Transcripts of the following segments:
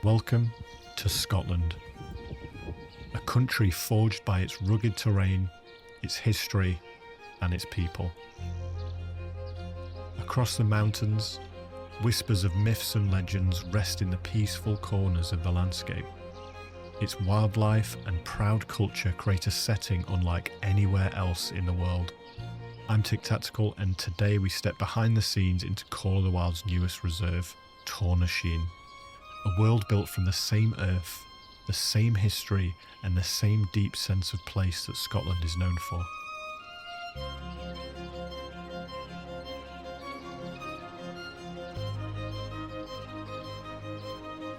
Welcome to Scotland, a country forged by its rugged terrain, its history, and its people. Across the mountains, whispers of myths and legends rest in the peaceful corners of the landscape. Its wildlife and proud culture create a setting unlike anywhere else in the world. I'm Tic Tactical, and today we step behind the scenes into Call of the Wild's newest reserve, Tornashean. A world built from the same earth, the same history, and the same deep sense of place that Scotland is known for.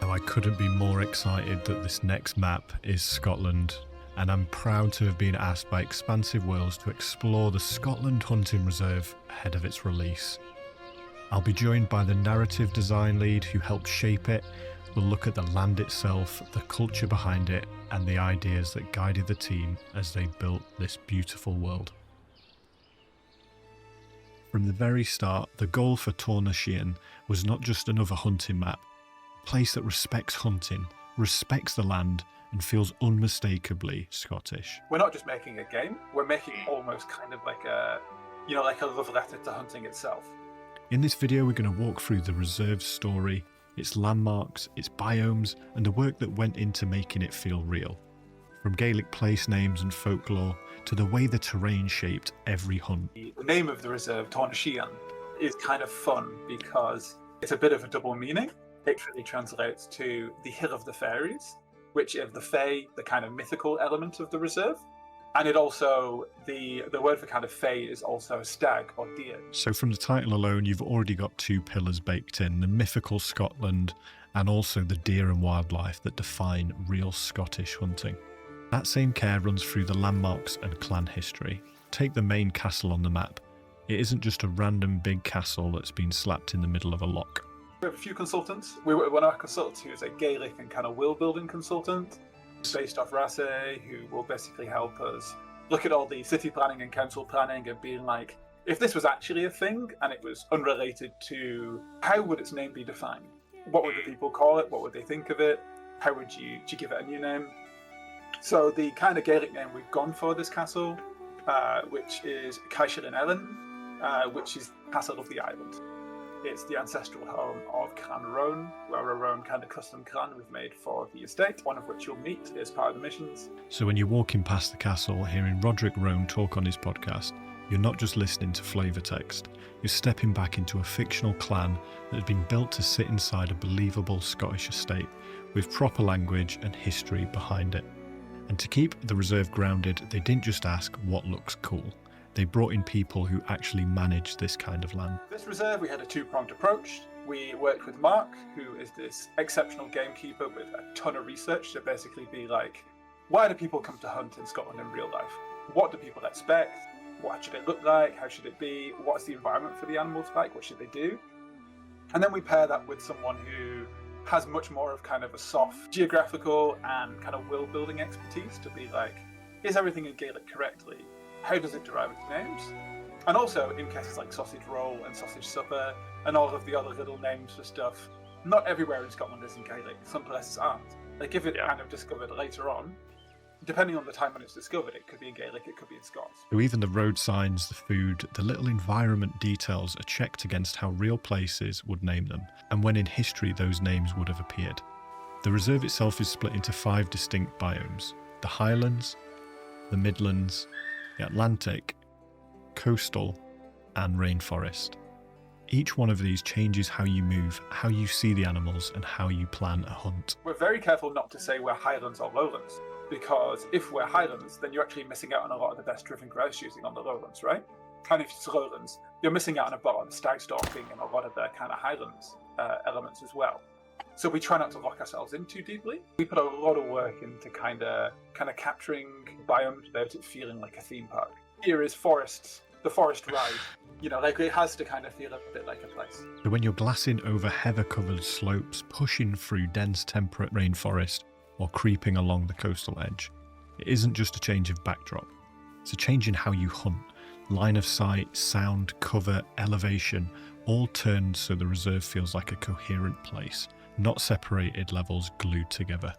Now, I couldn't be more excited that this next map is Scotland, and I'm proud to have been asked by Expansive Worlds to explore the Scotland Hunting Reserve ahead of its release. I'll be joined by the narrative design lead who helped shape it. We'll look at the land itself, the culture behind it, and the ideas that guided the team as they built this beautiful world. From the very start, the goal for Tornashean was not just another hunting map, a place that respects hunting, respects the land, and feels unmistakably Scottish. We're not just making a game, we're making almost kind of like a love letter to hunting itself. In this video, we're going to walk through the reserve's story, its landmarks, its biomes, and the work that went into making it feel real. From Gaelic place names and folklore, to the way the terrain shaped every hunt. The name of the reserve, Tornashean, is kind of fun because it's a bit of a double meaning. It literally translates to the Hill of the Fairies, which is the Fae, the kind of mythical element of the reserve. And it also, the word for kind of Fae is also stag or deer. So from the title alone, you've already got two pillars baked in, the mythical Scotland and also the deer and wildlife that define real Scottish hunting. That same care runs through the landmarks and clan history. Take the main castle on the map. It isn't just a random big castle that's been slapped in the middle of a loch. We have a few consultants. One of our consultants who is a Gaelic and kind of will building consultant, based off Rasse, who will basically help us look at all the city planning and council planning and being like, if this was actually a thing and it was unrelated to, how would its name be defined? What would the people call it? What would they think of it? How would you give it a new name? So the kind of Gaelic name we've gone for this castle, which is Caishelin Ellen, which is Castle of the Island. It's the ancestral home of Clan Roan. We're our own kind of custom clan we've made for the estate, one of which you'll meet as part of the missions. So when you're walking past the castle, hearing Roderick Roan talk on his podcast, you're not just listening to flavour text, you're stepping back into a fictional clan that has been built to sit inside a believable Scottish estate, with proper language and history behind it. And to keep the reserve grounded, they didn't just ask what looks cool. They brought in people who actually manage this kind of land. This reserve, we had a two-pronged approach. We worked with Mark, who is this exceptional gamekeeper with a ton of research to basically be like, why do people come to hunt in Scotland in real life? What do people expect? What should it look like? How should it be? What's the environment for the animals like? What should they do? And then we pair that with someone who has much more of kind of a soft geographical and kind of will-building expertise to be like, is everything in Gaelic correctly? How does it derive its names? And also, in cases like sausage roll and sausage supper and all of the other little names for stuff, not everywhere in Scotland is in Gaelic. Some places aren't. Like if it's kind of discovered later on, depending on the time when it's discovered, it could be in Gaelic, it could be in Scots. So even the road signs, the food, the little environment details are checked against how real places would name them, and when in history those names would have appeared. The reserve itself is split into 5 distinct biomes: the Highlands, the Midlands, the Atlantic, coastal, and rainforest. Each one of these changes how you move, how you see the animals, and how you plan a hunt. We're very careful not to say we're Highlands or Lowlands, because if we're Highlands, then you're actually missing out on a lot of the best driven grouse shooting on the Lowlands, right? And if it's Lowlands, you're missing out on on stag stalking and a lot of the kind of Highlands elements as well. So we try not to lock ourselves in too deeply. We put a lot of work into kind of capturing biomes without it feeling like a theme park. Here is forests, the forest ride. Like it has to kind of feel a bit like a place. So when you're glassing over heather-covered slopes, pushing through dense temperate rainforest, or creeping along the coastal edge, it isn't just a change of backdrop. It's a change in how you hunt. Line of sight, sound, cover, elevation, all turned so the reserve feels like a coherent place, not separated levels glued together.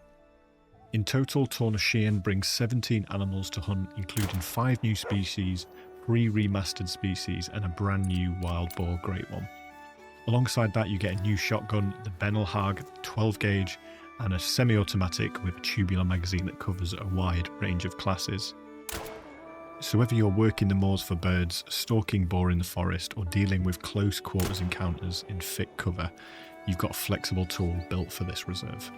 In total, Tornashean brings 17 animals to hunt, including 5 new species, 3 remastered species, and a brand new wild boar great one. Alongside that, you get a new shotgun, the Benelhag 12 gauge, and a semi-automatic with a tubular magazine that covers a wide range of classes. So whether you're working the moors for birds, stalking boar in the forest, or dealing with close quarters encounters in thick cover, you've got a flexible tool built for this reserve.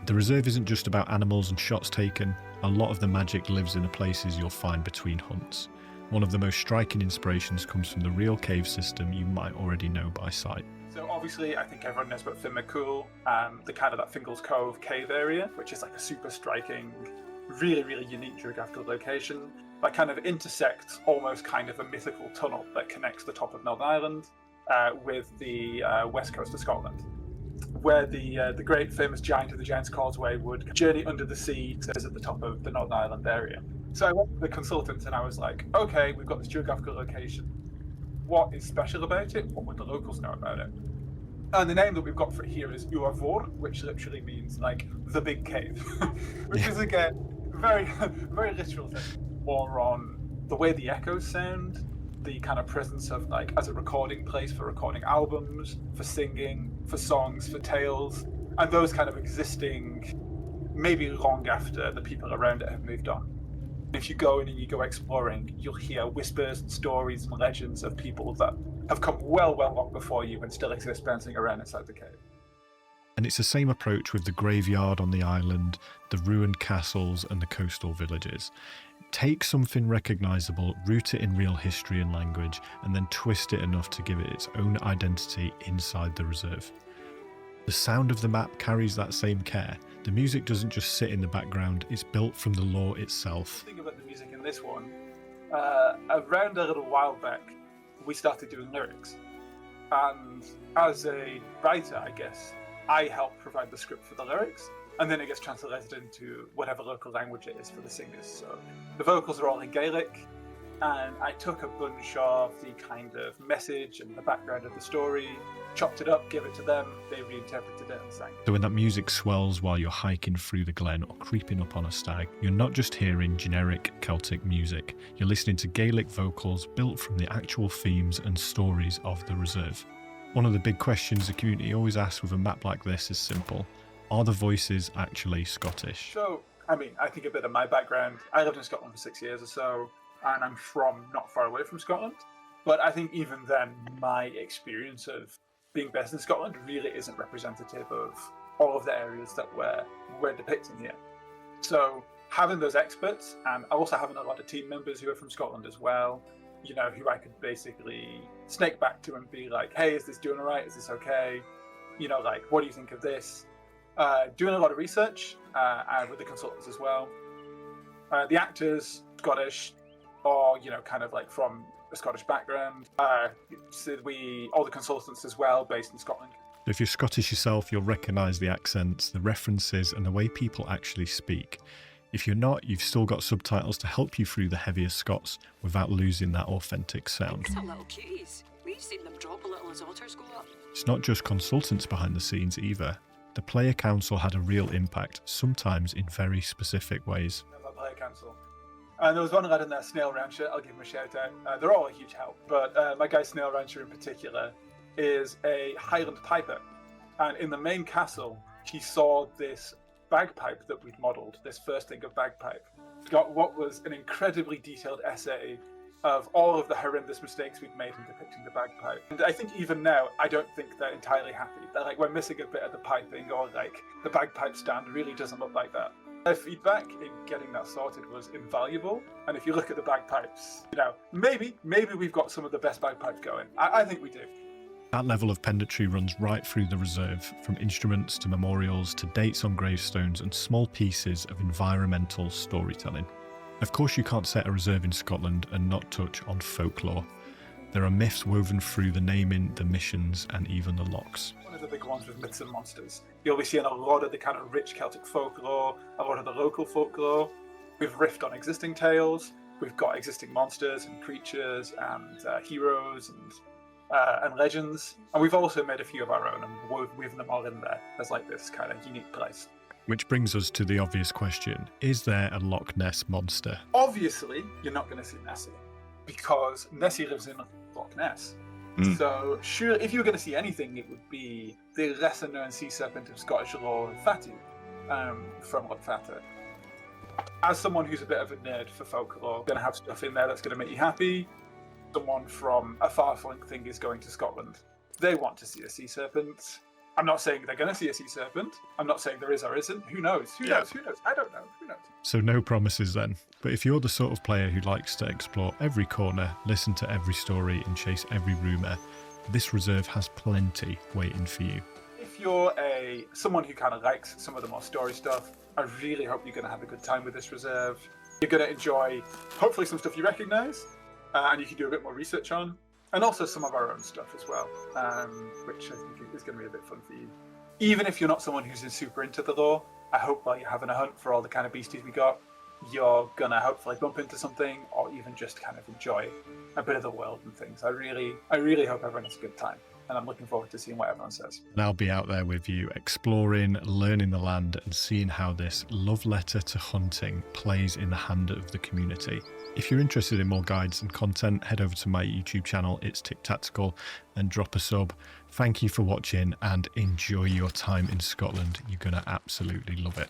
The reserve isn't just about animals and shots taken. A lot of the magic lives in the places you'll find between hunts. One of the most striking inspirations comes from the real cave system you might already know by sight. So obviously, I think everyone knows about Finn McCool, the kind of that Fingal's Cove cave area, which is like a super striking, really, really unique geographical location that kind of intersects almost kind of a mythical tunnel that connects the top of Northern Ireland with the west coast of Scotland, where the great famous giant of the Giant's Causeway would journey under the sea to visit the top of the Northern Ireland area. So I went to the consultant and I was like, okay, we've got this geographical location. What is special about it? What would the locals know about it? And the name that we've got for it here is Uavor, which literally means like the big cave, which is again very, very literal thing. More on the way the echoes sound, the kind of presence of like as a recording place for recording albums, for singing, for songs, for tales, and those kind of existing maybe long after the people around it have moved on. If you go in and you go exploring, you'll hear whispers and stories and legends of people that have come well long before you and still exist bouncing around inside the cave. And it's the same approach with the graveyard on the island, the ruined castles and the coastal villages. Take something recognisable, root it in real history and language, and then twist it enough to give it its own identity inside the reserve. The sound of the map carries that same care. The music doesn't just sit in the background, it's built from the lore itself. Think about the music in this one. Around a little while back, we started doing lyrics. And as a writer, I guess, I help provide the script for the lyrics, and then it gets translated into whatever local language it is for the singers. So the vocals are all in Gaelic, and I took a bunch of the kind of message and the background of the story, chopped it up, gave it to them, they reinterpreted it and sang it. So when that music swells while you're hiking through the glen or creeping up on a stag, you're not just hearing generic Celtic music, you're listening to Gaelic vocals built from the actual themes and stories of the reserve. One of the big questions the community always asks with a map like this is simple. Are the voices actually Scottish? So, I mean, I think a bit of my background, I lived in Scotland for 6 years or so, and I'm from not far away from Scotland. But I think even then, my experience of being based in Scotland really isn't representative of all of the areas that we're depicting here. So having those experts, and also having a lot of team members who are from Scotland as well, you know, who I could basically snake back to and be like, hey, is this doing all right? Is this okay? You know, like, what do you think of this? Doing a lot of research with the consultants as well. The actors, Scottish, or, you know, kind of like from a Scottish background. So all the consultants as well, based in Scotland. If you're Scottish yourself, you'll recognise the accents, the references, and the way people actually speak. If you're not, you've still got subtitles to help you through the heavier Scots without losing that authentic sound. Some little cuties. We've seen them drop a little as otters go up. It's not just consultants behind the scenes either. The player council had a real impact, sometimes in very specific ways. Player council. And there was one lad in there, Snail Rancher, I'll give him a shout out. They're all a huge help, but my guy Snail Rancher in particular is a Highland piper. And in the main castle, he saw this bagpipe that we'd modelled, this first thing of bagpipe. Got what was an incredibly detailed essay of all of the horrendous mistakes we'd made in depicting the bagpipe. And I think even now, I don't think they're entirely happy. They're like, we're missing a bit of the piping, or like, the bagpipe stand really doesn't look like that. Their feedback in getting that sorted was invaluable. And if you look at the bagpipes, you know, maybe we've got some of the best bagpipes going. I think we do. That level of pedantry runs right through the reserve, from instruments to memorials to dates on gravestones and small pieces of environmental storytelling. Of course, you can't set a reserve in Scotland and not touch on folklore. There are myths woven through the naming, the missions, and even the locks. One of the big ones with myths and monsters. You'll be seeing a lot of the kind of rich Celtic folklore, a lot of the local folklore. We've riffed on existing tales. We've got existing monsters and creatures and heroes and and legends. And we've also made a few of our own, and we've woven them all in there as like this kind of unique place. Which brings us to the obvious question. Is there a Loch Ness monster? Obviously, you're not going to see Nessie, because Nessie lives in Loch Ness. So, sure, if you were going to see anything, it would be the lesser-known sea serpent of Scottish lore, Fatu, from Loch Fata. As someone who's a bit of a nerd for folklore, going to have stuff in there that's going to make you happy. Someone from a far-flung thing is going to Scotland. They want to see a sea serpent. I'm not saying they're going to see a sea serpent. I'm not saying there is or isn't. Who knows? Who knows? Who knows? I don't know. Who knows? So no promises then. But if you're the sort of player who likes to explore every corner, listen to every story and chase every rumour, this reserve has plenty waiting for you. If you're someone who kind of likes some of the more story stuff, I really hope you're going to have a good time with this reserve. You're going to enjoy, hopefully, some stuff you recognise, and you can do a bit more research on. And also some of our own stuff as well, which I think is going to be a bit fun for you. Even if you're not someone who's super into the lore, I hope while you're having a hunt for all the kind of beasties we got, you're going to hopefully bump into something, or even just kind of enjoy a bit of the world and things. I really hope everyone has a good time, and I'm looking forward to seeing what everyone says. And I'll be out there with you, exploring, learning the land, and seeing how this love letter to hunting plays in the hand of the community. If you're interested in more guides and content, head over to my YouTube channel, It's Tick Tactical, and drop a sub. Thank you for watching, and enjoy your time in Scotland. You're going to absolutely love it.